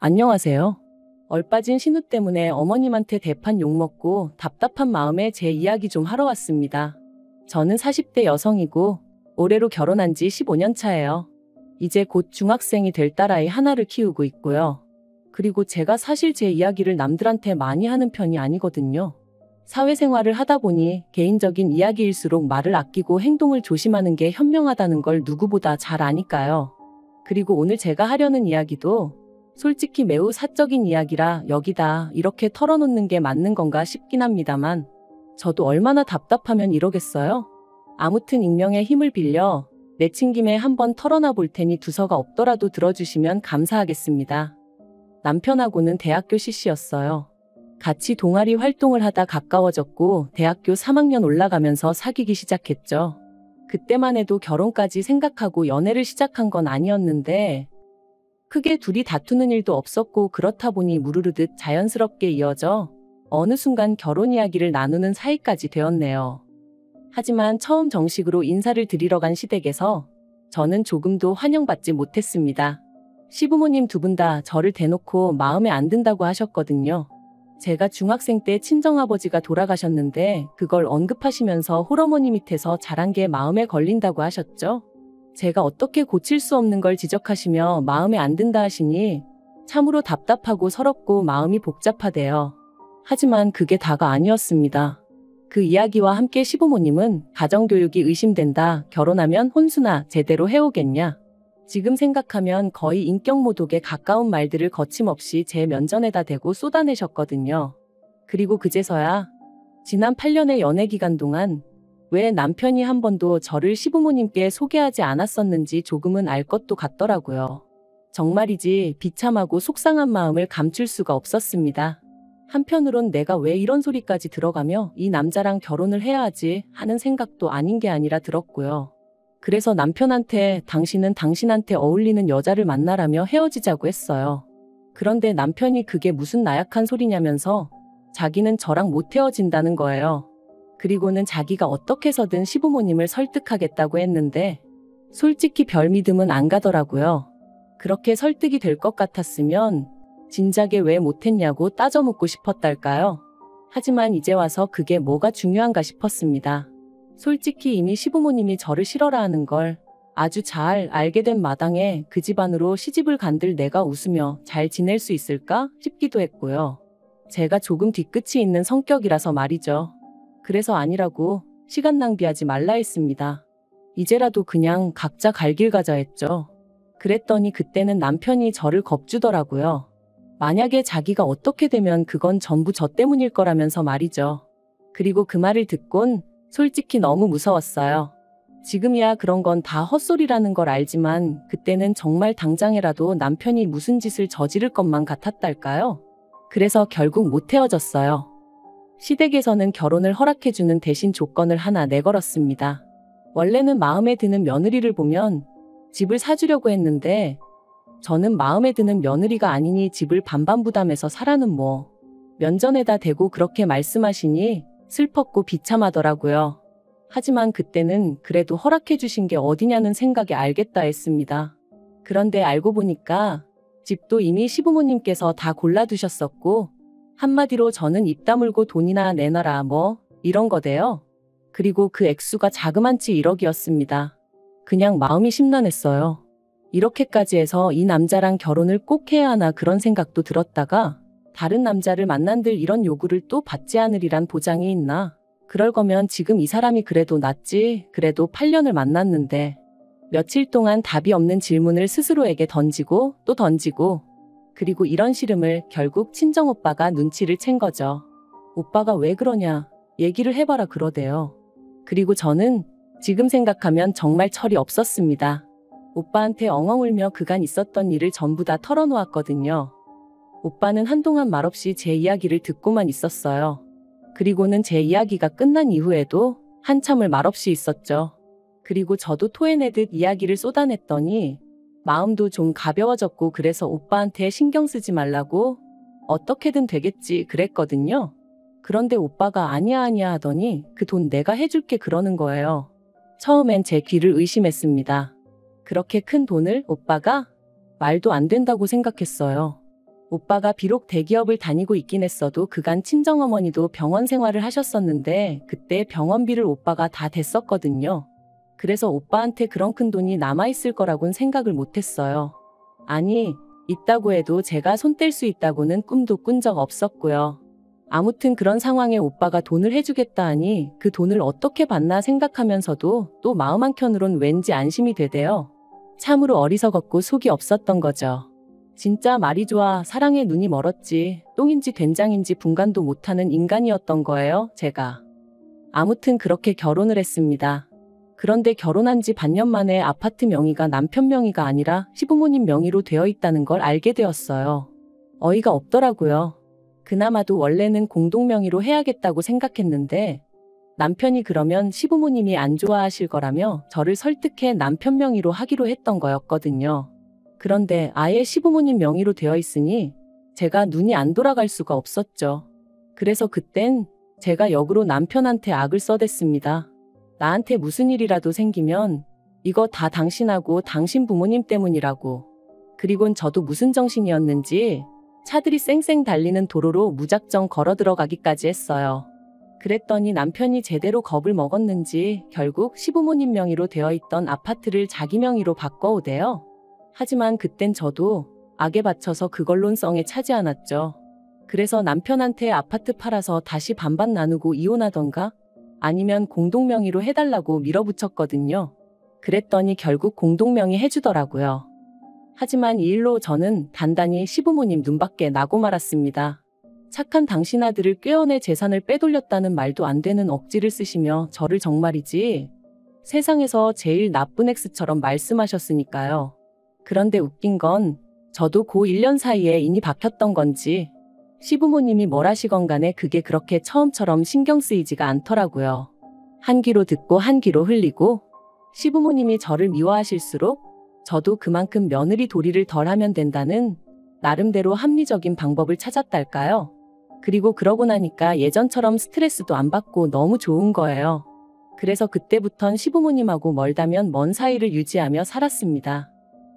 안녕하세요. 얼빠진 신우 때문에 어머님한테 대판 욕먹고 답답한 마음에 제 이야기 좀 하러 왔습니다. 저는 40대 여성이고 올해로 결혼한 지 15년 차예요. 이제 곧 중학생이 될 딸아이 하나를 키우고 있고요. 그리고 제가 사실 제 이야기를 남들한테 많이 하는 편이 아니거든요. 사회생활을 하다 보니 개인적인 이야기일수록 말을 아끼고 행동을 조심하는 게 현명하다는 걸 누구보다 잘 아니까요. 그리고 오늘 제가 하려는 이야기도 솔직히 매우 사적인 이야기라 여기다 이렇게 털어놓는 게 맞는 건가 싶긴 합니다만 저도 얼마나 답답하면 이러겠어요? 아무튼 익명의 힘을 빌려 내친 김에 한번 털어놔 볼 테니 두서가 없더라도 들어주시면 감사하겠습니다. 남편하고는 대학교 CC였어요. 같이 동아리 활동을 하다 가까워졌고 대학교 3학년 올라가면서 사귀기 시작했죠. 그때만 해도 결혼까지 생각하고 연애를 시작한 건 아니었는데 크게 둘이 다투는 일도 없었고 그렇다 보니 무르르듯 자연스럽게 이어져 어느 순간 결혼 이야기를 나누는 사이까지 되었네요. 하지만 처음 정식으로 인사를 드리러 간 시댁에서 저는 조금도 환영받지 못했습니다. 시부모님 두 분 다 저를 대놓고 마음에 안 든다고 하셨거든요. 제가 중학생 때 친정아버지가 돌아가셨는데 그걸 언급하시면서 홀어머니 밑에서 자란 게 마음에 걸린다고 하셨죠. 제가 어떻게 고칠 수 없는 걸 지적하시며 마음에 안 든다 하시니 참으로 답답하고 서럽고 마음이 복잡하대요. 하지만 그게 다가 아니었습니다. 그 이야기와 함께 시부모님은 가정교육이 의심된다. 결혼하면 혼수나 제대로 해오겠냐. 지금 생각하면 거의 인격모독에 가까운 말들을 거침없이 제 면전에다 대고 쏟아내셨거든요. 그리고 그제서야 지난 8년의 연애 기간 동안 왜 남편이 한 번도 저를 시부모님께 소개하지 않았었는지 조금은 알 것도 같더라고요. 정말이지 비참하고 속상한 마음을 감출 수가 없었습니다. 한편으론 내가 왜 이런 소리까지 들어가며 이 남자랑 결혼을 해야 하지 하는 생각도 아닌 게 아니라 들었고요. 그래서 남편한테 당신은 당신한테 어울리는 여자를 만나라며 헤어지자고 했어요. 그런데 남편이 그게 무슨 나약한 소리냐면서 자기는 저랑 못 헤어진다는 거예요. 그리고는 자기가 어떻게 해서든 시부모님을 설득하겠다고 했는데 솔직히 별 믿음은 안 가더라고요. 그렇게 설득이 될 것 같았으면 진작에 왜 못했냐고 따져 묻고 싶었달까요? 하지만 이제 와서 그게 뭐가 중요한가 싶었습니다. 솔직히 이미 시부모님이 저를 싫어라 하는 걸 아주 잘 알게 된 마당에 그 집안으로 시집을 간들 내가 웃으며 잘 지낼 수 있을까 싶기도 했고요. 제가 조금 뒤끝이 있는 성격이라서 말이죠. 그래서 아니라고 시간 낭비하지 말라 했습니다. 이제라도 그냥 각자 갈 길 가자 했죠. 그랬더니 그때는 남편이 저를 겁주더라고요. 만약에 자기가 어떻게 되면 그건 전부 저 때문일 거라면서 말이죠. 그리고 그 말을 듣곤 솔직히 너무 무서웠어요. 지금이야 그런 건 다 헛소리라는 걸 알지만 그때는 정말 당장이라도 남편이 무슨 짓을 저지를 것만 같았달까요? 그래서 결국 못 헤어졌어요. 시댁에서는 결혼을 허락해주는 대신 조건을 하나 내걸었습니다. 원래는 마음에 드는 며느리를 보면 집을 사주려고 했는데 저는 마음에 드는 며느리가 아니니 집을 반반 부담해서 사라는 뭐 면전에다 대고 그렇게 말씀하시니 슬펐고 비참하더라고요. 하지만 그때는 그래도 허락해주신 게 어디냐는 생각에 알겠다 했습니다. 그런데 알고 보니까 집도 이미 시부모님께서 다 골라두셨었고 한마디로 저는 입 다물고 돈이나 내놔라 뭐 이런 거대요. 그리고 그 액수가 자그만치 1억이었습니다. 그냥 마음이 심란했어요. 이렇게까지 해서 이 남자랑 결혼을 꼭 해야 하나 그런 생각도 들었다가 다른 남자를 만난들 이런 요구를 또 받지 않으리란 보장이 있나? 그럴 거면 지금 이 사람이 그래도 낫지. 그래도 8년을 만났는데 며칠 동안 답이 없는 질문을 스스로에게 던지고 또 던지고 그리고 이런 시름을 결국 친정오빠가 눈치를 챈 거죠. 오빠가 왜 그러냐 얘기를 해봐라 그러대요. 그리고 저는 지금 생각하면 정말 철이 없었습니다. 오빠한테 엉엉 울며 그간 있었던 일을 전부 다 털어놓았거든요. 오빠는 한동안 말없이 제 이야기를 듣고만 있었어요. 그리고는 제 이야기가 끝난 이후에도 한참을 말없이 있었죠. 그리고 저도 토해내듯 이야기를 쏟아냈더니 마음도 좀 가벼워졌고 그래서 오빠한테 신경 쓰지 말라고 어떻게든 되겠지 그랬거든요. 그런데 오빠가 아니야 하더니 그 돈 내가 해줄게 그러는 거예요. 처음엔 제 귀를 의심했습니다. 그렇게 큰 돈을 오빠가 말도 안 된다고 생각했어요. 오빠가 비록 대기업을 다니고 있긴 했어도 그간 친정어머니도 병원 생활을 하셨었는데 그때 병원비를 오빠가 다 댔었거든요. 그래서 오빠한테 그런 큰 돈이 남아있을 거라고는 생각을 못했어요. 아니, 있다고 해도 제가 손 뗄 수 있다고는 꿈도 꾼 적 없었고요. 아무튼 그런 상황에 오빠가 돈을 해주겠다 하니 그 돈을 어떻게 받나 생각하면서도 또 마음 한켠으론 왠지 안심이 되대요. 참으로 어리석었고 속이 없었던 거죠. 진짜 말이 좋아 사랑에 눈이 멀었지 똥인지 된장인지 분간도 못하는 인간이었던 거예요, 제가. 아무튼 그렇게 결혼을 했습니다. 그런데 결혼한 지 반년 만에 아파트 명의가 남편 명의가 아니라 시부모님 명의로 되어 있다는 걸 알게 되었어요. 어이가 없더라고요. 그나마도 원래는 공동 명의로 해야겠다고 생각했는데 남편이 그러면 시부모님이 안 좋아하실 거라며 저를 설득해 남편 명의로 하기로 했던 거였거든요. 그런데 아예 시부모님 명의로 되어 있으니 제가 눈이 안 돌아갈 수가 없었죠. 그래서 그땐 제가 역으로 남편한테 악을 써댔습니다. 나한테 무슨 일이라도 생기면 이거 다 당신하고 당신 부모님 때문이라고. 그리곤 저도 무슨 정신이었는지 차들이 쌩쌩 달리는 도로로 무작정 걸어 들어가기까지 했어요. 그랬더니 남편이 제대로 겁을 먹었는지 결국 시부모님 명의로 되어 있던 아파트를 자기 명의로 바꿔오대요. 하지만 그땐 저도 악에 받쳐서 그걸론 썽에 차지 않았죠. 그래서 남편한테 아파트 팔아서 다시 반반 나누고 이혼하던가 아니면 공동명의로 해달라고 밀어붙였거든요. 그랬더니 결국 공동명의 해주더라고요. 하지만 이 일로 저는 단단히 시부모님 눈밖에 나고 말았습니다. 착한 당신 아들을 꾀어내 재산을 빼돌렸다는 말도 안 되는 억지를 쓰시며 저를 정말이지 세상에서 제일 나쁜 X처럼 말씀하셨으니까요. 그런데 웃긴 건 저도 그 1년 사이에 인이 박혔던 건지 시부모님이 뭘 하시건 간에 그게 그렇게 처음처럼 신경 쓰이지가 않더라고요. 한 귀로 듣고 한 귀로 흘리고 시부모님이 저를 미워하실수록 저도 그만큼 며느리 도리를 덜 하면 된다는 나름대로 합리적인 방법을 찾았달까요? 그리고 그러고 나니까 예전처럼 스트레스도 안 받고 너무 좋은 거예요. 그래서 그때부턴 시부모님하고 멀다면 먼 사이를 유지하며 살았습니다.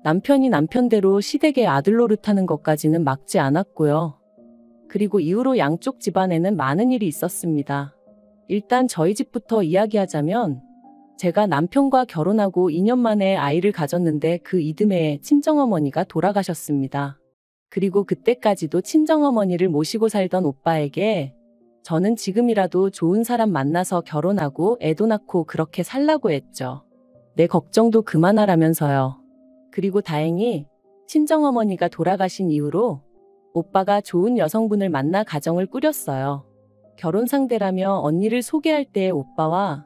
남편이 남편대로 시댁의 아들 노릇하는 것까지는 막지 않았고요. 그리고 이후로 양쪽 집안에는 많은 일이 있었습니다. 일단 저희 집부터 이야기하자면 제가 남편과 결혼하고 2년 만에 아이를 가졌는데 그 이듬해에 친정어머니가 돌아가셨습니다. 그리고 그때까지도 친정어머니를 모시고 살던 오빠에게 저는 지금이라도 좋은 사람 만나서 결혼하고 애도 낳고 그렇게 살라고 했죠. 내 걱정도 그만하라면서요. 그리고 다행히 친정어머니가 돌아가신 이후로 오빠가 좋은 여성분을 만나 가정을 꾸렸어요. 결혼 상대라며 언니를 소개할 때의 오빠와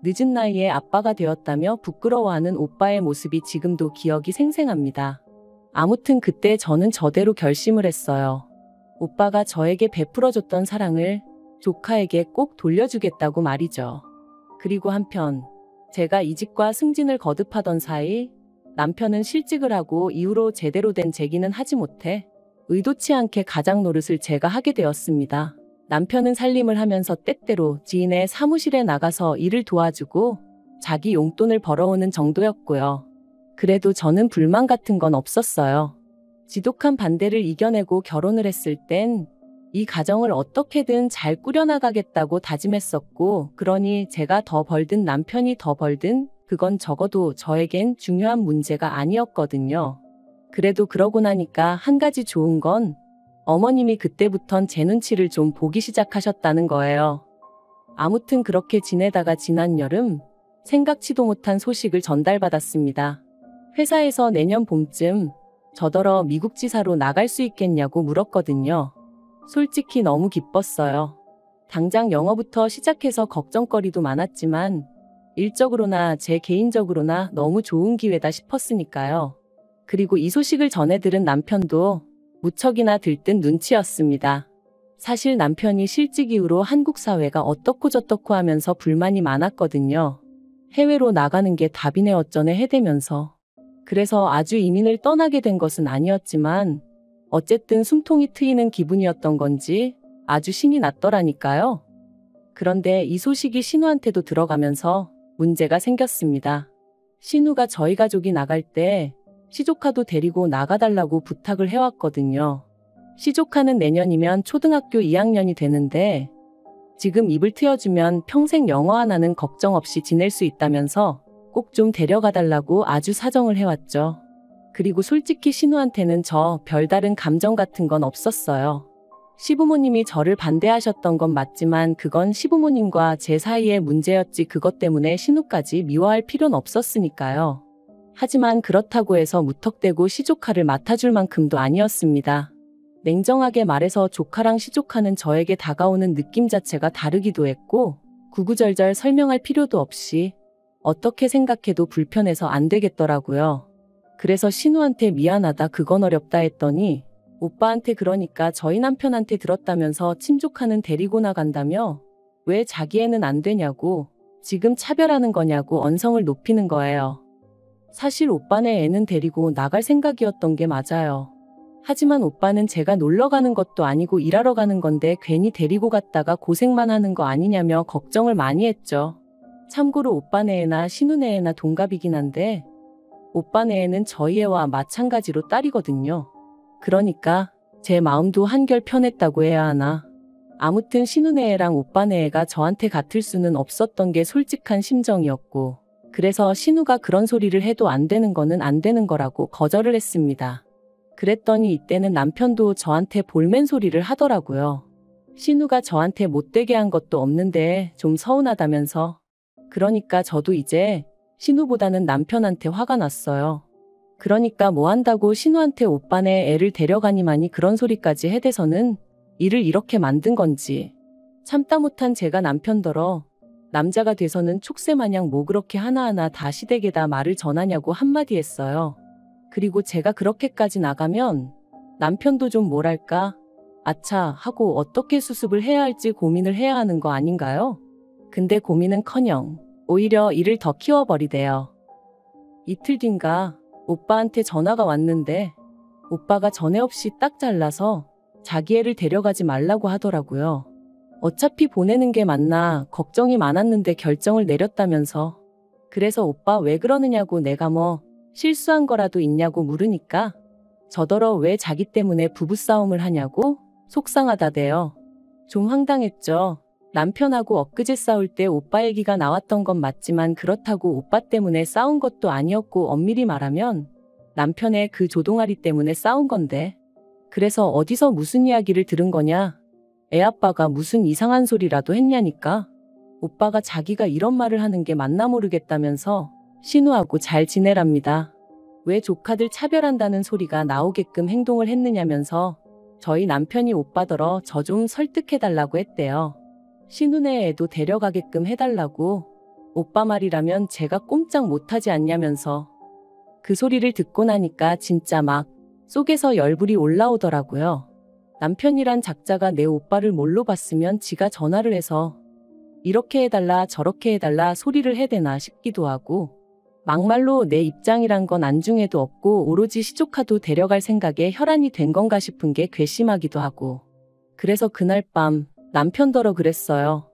늦은 나이에 아빠가 되었다며 부끄러워하는 오빠의 모습이 지금도 기억이 생생합니다. 아무튼 그때 저는 저대로 결심을 했어요. 오빠가 저에게 베풀어줬던 사랑을 조카에게 꼭 돌려주겠다고 말이죠. 그리고 한편 제가 이직과 승진을 거듭하던 사이 남편은 실직을 하고 이후로 제대로 된 재기는 하지 못해 의도치 않게 가장 노릇을 제가 하게 되었습니다. 남편은 살림을 하면서 때때로 지인의 사무실에 나가서 일을 도와주고 자기 용돈을 벌어오는 정도였고요. 그래도 저는 불만 같은 건 없었어요. 지독한 반대를 이겨내고 결혼을 했을 땐 이 가정을 어떻게든 잘 꾸려나가겠다고 다짐했었고, 그러니 제가 더 벌든 남편이 더 벌든 그건 적어도 저에겐 중요한 문제가 아니었거든요. 그래도 그러고 나니까 한 가지 좋은 건 어머님이 그때부턴 제 눈치를 좀 보기 시작하셨다는 거예요. 아무튼 그렇게 지내다가 지난 여름 생각지도 못한 소식을 전달받았습니다. 회사에서 내년 봄쯤 저더러 미국 지사로 나갈 수 있겠냐고 물었거든요. 솔직히 너무 기뻤어요. 당장 영어부터 시작해서 걱정거리도 많았지만 일적으로나 제 개인적으로나 너무 좋은 기회다 싶었으니까요. 그리고 이 소식을 전해 들은 남편도 무척이나 들뜬 눈치였습니다. 사실 남편이 실직 이후로 한국 사회가 어떻고 저떻고 하면서 불만이 많았거든요. 해외로 나가는 게 답이네 어쩌네 해대면서. 그래서 아주 이민을 떠나게 된 것은 아니었지만 어쨌든 숨통이 트이는 기분이었던 건지 아주 신이 났더라니까요. 그런데 이 소식이 신우한테도 들어가면서 문제가 생겼습니다. 신우가 저희 가족이 나갈 때 시조카도 데리고 나가달라고 부탁을 해왔거든요. 시조카는 내년이면 초등학교 2학년이 되는데 지금 입을 트여주면 평생 영어 하나는 걱정 없이 지낼 수 있다면서 꼭 좀 데려가 달라고 아주 사정을 해왔죠. 그리고 솔직히 신우한테는 저 별다른 감정 같은 건 없었어요. 시부모님이 저를 반대하셨던 건 맞지만 그건 시부모님과 제 사이의 문제였지 그것 때문에 신우까지 미워할 필요는 없었으니까요. 하지만 그렇다고 해서 무턱대고 시조카를 맡아줄 만큼도 아니었습니다. 냉정하게 말해서 조카랑 시조카는 저에게 다가오는 느낌 자체가 다르기도 했고 구구절절 설명할 필요도 없이 어떻게 생각해도 불편해서 안 되겠더라고요. 그래서 신우한테 미안하다 그건 어렵다 했더니 오빠한테 그러니까 저희 남편한테 들었다면서 친조카는 데리고 나간다며 왜 자기 애는 안 되냐고 지금 차별하는 거냐고 언성을 높이는 거예요. 사실 오빠네 애는 데리고 나갈 생각이었던 게 맞아요. 하지만 오빠는 제가 놀러 가는 것도 아니고 일하러 가는 건데 괜히 데리고 갔다가 고생만 하는 거 아니냐며 걱정을 많이 했죠. 참고로 오빠네 애나 신우네 애나 동갑이긴 한데 오빠네 애는 저희 애와 마찬가지로 딸이거든요. 그러니까 제 마음도 한결 편했다고 해야 하나. 아무튼 신우네 애랑 오빠네 애가 저한테 같을 수는 없었던 게 솔직한 심정이었고 그래서 신우가 그런 소리를 해도 안 되는 거는 안 되는 거라고 거절을 했습니다. 그랬더니 이때는 남편도 저한테 볼멘 소리를 하더라고요. 신우가 저한테 못되게 한 것도 없는데 좀 서운하다면서. 그러니까 저도 이제 신우보다는 남편한테 화가 났어요. 그러니까 뭐 한다고 신우한테 오빠네 애를 데려가니만이 그런 소리까지 해대서는 일을 이렇게 만든 건지. 참다 못한 제가 남편더러 남자가 돼서는 촉새마냥 뭐 그렇게 하나하나 다 시댁에다 말을 전하냐고 한마디 했어요. 그리고 제가 그렇게까지 나가면 남편도 좀 뭐랄까 아차 하고 어떻게 수습을 해야 할지 고민을 해야 하는 거 아닌가요? 근데 고민은커녕 오히려 일을 더 키워버리대요. 이틀 뒤인가 오빠한테 전화가 왔는데 오빠가 전에 없이 딱 잘라서 자기 애를 데려가지 말라고 하더라고요. 어차피 보내는 게 맞나 걱정이 많았는데 결정을 내렸다면서. 그래서 오빠 왜 그러느냐고 내가 뭐 실수한 거라도 있냐고 물으니까 저더러 왜 자기 때문에 부부싸움을 하냐고 속상하다대요. 좀 황당했죠. 남편하고 엊그제 싸울 때 오빠 얘기가 나왔던 건 맞지만 그렇다고 오빠 때문에 싸운 것도 아니었고 엄밀히 말하면 남편의 그 조동아리 때문에 싸운 건데. 그래서 어디서 무슨 이야기를 들은 거냐? 애아빠가 무슨 이상한 소리라도 했냐니까. 오빠가 자기가 이런 말을 하는 게 맞나 모르겠다면서 신우하고 잘 지내랍니다. 왜 조카들 차별한다는 소리가 나오게끔 행동을 했느냐면서 저희 남편이 오빠더러 저 좀 설득해달라고 했대요. 신우네 애도 데려가게끔 해달라고. 오빠 말이라면 제가 꼼짝 못하지 않냐면서. 그 소리를 듣고 나니까 진짜 막 속에서 열불이 올라오더라고요. 남편이란 작자가 내 오빠를 뭘로 봤으면 지가 전화를 해서 이렇게 해달라 저렇게 해달라 소리를 해대나 싶기도 하고 막말로 내 입장이란 건 안중에도 없고 오로지 시조카도 데려갈 생각에 혈안이 된 건가 싶은 게 괘씸하기도 하고. 그래서 그날 밤 남편더러 그랬어요.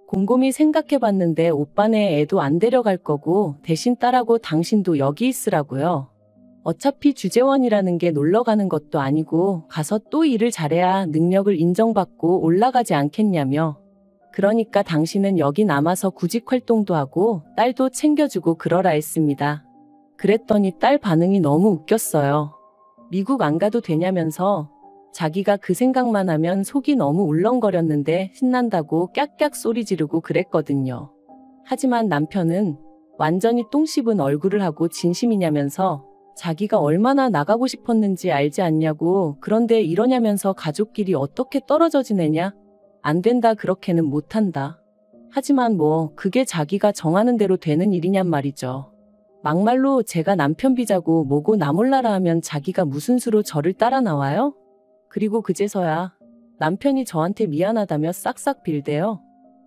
곰곰이 생각해봤는데 오빠네 애도 안 데려갈 거고 대신 딸하고 당신도 여기 있으라고요. 어차피 주재원이라는 게 놀러가는 것도 아니고 가서 또 일을 잘해야 능력을 인정받고 올라가지 않겠냐며. 그러니까 당신은 여기 남아서 구직 활동도 하고 딸도 챙겨주고 그러라 했습니다. 그랬더니 딸 반응이 너무 웃겼어요. 미국 안 가도 되냐면서 자기가 그 생각만 하면 속이 너무 울렁거렸는데 신난다고 깍깍 소리 지르고 그랬거든요. 하지만 남편은 완전히 똥 씹은 얼굴을 하고 진심이냐면서 자기가 얼마나 나가고 싶었는지 알지 않냐고. 그런데 이러냐면서 가족끼리 어떻게 떨어져 지내냐? 안 된다 그렇게는 못한다. 하지만 뭐 그게 자기가 정하는 대로 되는 일이냔 말이죠. 막말로 제가 남편 비자고 뭐고 나 몰라라 하면 자기가 무슨 수로 저를 따라 나와요? 그리고 그제서야 남편이 저한테 미안하다며 싹싹 빌대요.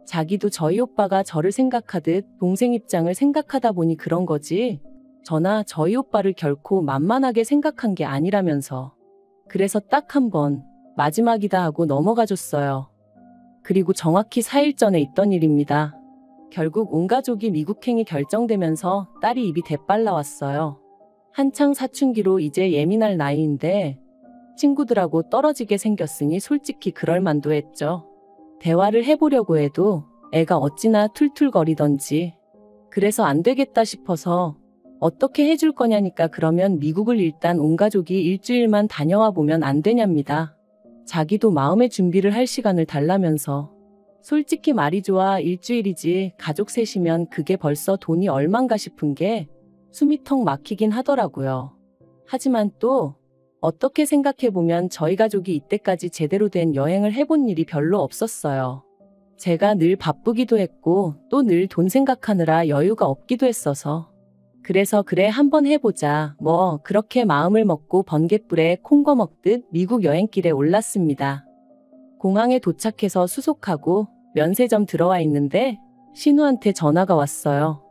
자기도 저희 오빠가 저를 생각하듯 동생 입장을 생각하다 보니 그런 거지 저나 저희 오빠를 결코 만만하게 생각한 게 아니라면서. 그래서 딱 한 번 마지막이다 하고 넘어가줬어요. 그리고 정확히 4일 전에 있던 일입니다. 결국 온 가족이 미국행이 결정되면서 딸이 입이 대빨 나왔어요. 한창 사춘기로 이제 예민할 나이인데 친구들하고 떨어지게 생겼으니 솔직히 그럴 만도 했죠. 대화를 해보려고 해도 애가 어찌나 툴툴거리던지. 그래서 안 되겠다 싶어서 어떻게 해줄 거냐니까 그러면 미국을 일단 온 가족이 일주일만 다녀와 보면 안 되냐입니다. 자기도 마음의 준비를 할 시간을 달라면서. 솔직히 말이 좋아 일주일이지 가족 셋이면 그게 벌써 돈이 얼만가 싶은 게 숨이 턱 막히긴 하더라고요. 하지만 또 어떻게 생각해보면 저희 가족이 이때까지 제대로 된 여행을 해본 일이 별로 없었어요. 제가 늘 바쁘기도 했고 또 늘 돈 생각하느라 여유가 없기도 했어서. 그래서 그래 한번 해보자 뭐 그렇게 마음을 먹고 번갯불에 콩거 먹듯 미국 여행길에 올랐습니다. 공항에 도착해서 수속하고 면세점 들어와 있는데 신우한테 전화가 왔어요.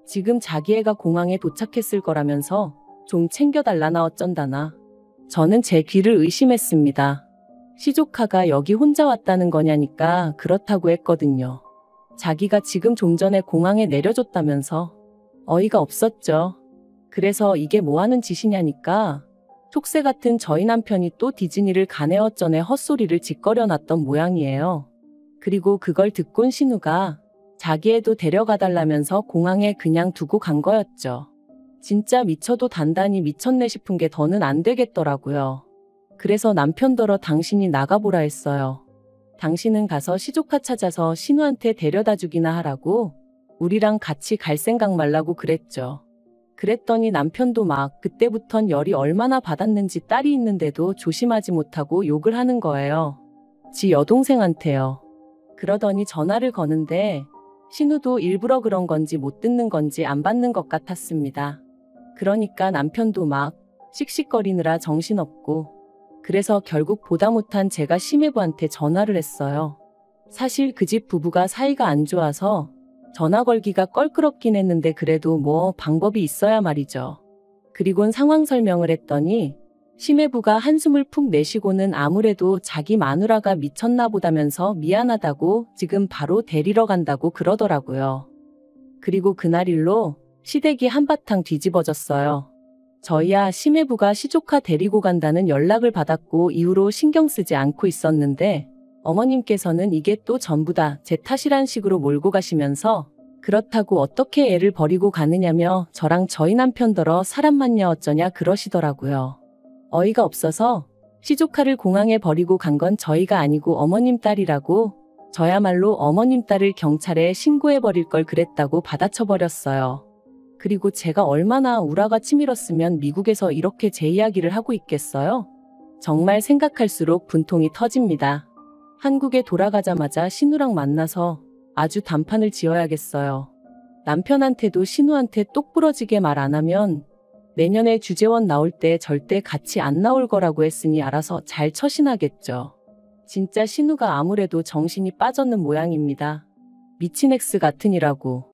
지금 자기 애가 공항에 도착했을 거라면서 좀 챙겨달라나 어쩐다나. 저는 제 귀를 의심했습니다. 시조카가 여기 혼자 왔다는 거냐니까 그렇다고 했거든요. 자기가 지금 좀 전에 공항에 내려줬다면서. 어이가 없었죠. 그래서 이게 뭐하는 짓이냐니까 촉새 같은 저희 남편이 또 디즈니를 가네 어쩌네 헛소리를 짓거려 놨던 모양이에요. 그리고 그걸 듣곤 신우가 자기 애도 데려가달라면서 공항에 그냥 두고 간 거였죠. 진짜 미쳐도 단단히 미쳤네 싶은 게 더는 안 되겠더라고요. 그래서 남편더러 당신이 나가보라 했어요. 당신은 가서 시조카 찾아서 신우한테 데려다 주기나 하라고 우리랑 같이 갈 생각 말라고 그랬죠. 그랬더니 남편도 막 그때부턴 열이 얼마나 받았는지 딸이 있는데도 조심하지 못하고 욕을 하는 거예요. 지 여동생한테요. 그러더니 전화를 거는데 신우도 일부러 그런 건지 못 듣는 건지 안 받는 것 같았습니다. 그러니까 남편도 막 씩씩거리느라 정신없고 그래서 결국 보다 못한 제가 심해부한테 전화를 했어요. 사실 그 집 부부가 사이가 안 좋아서 전화 걸기가 껄끄럽긴 했는데 그래도 뭐 방법이 있어야 말이죠. 그리곤 상황 설명을 했더니 심해부가 한숨을 푹 내쉬고는 아무래도 자기 마누라가 미쳤나 보다면서 미안하다고 지금 바로 데리러 간다고 그러더라고요. 그리고 그날 일로 시댁이 한바탕 뒤집어졌어요. 저희야 심해부가 시조카 데리고 간다는 연락을 받았고 이후로 신경 쓰지 않고 있었는데 어머님께서는 이게 또 전부 다 제 탓이란 식으로 몰고 가시면서 그렇다고 어떻게 애를 버리고 가느냐며 저랑 저희 남편더러 사람 맞냐 어쩌냐 그러시더라고요. 어이가 없어서 시조카를 공항에 버리고 간 건 저희가 아니고 어머님 딸이라고 저야말로 어머님 딸을 경찰에 신고해버릴 걸 그랬다고 받아쳐버렸어요. 그리고 제가 얼마나 우라가 치밀었으면 미국에서 이렇게 제 이야기를 하고 있겠어요? 정말 생각할수록 분통이 터집니다. 한국에 돌아가자마자 신우랑 만나서 아주 단판을 지어야겠어요. 남편한테도 신우한테 똑부러지게 말 안 하면 내년에 주재원 나올 때 절대 같이 안 나올 거라고 했으니 알아서 잘 처신하겠죠. 진짜 신우가 아무래도 정신이 빠졌는 모양입니다. 미친 엑스 같으니라고.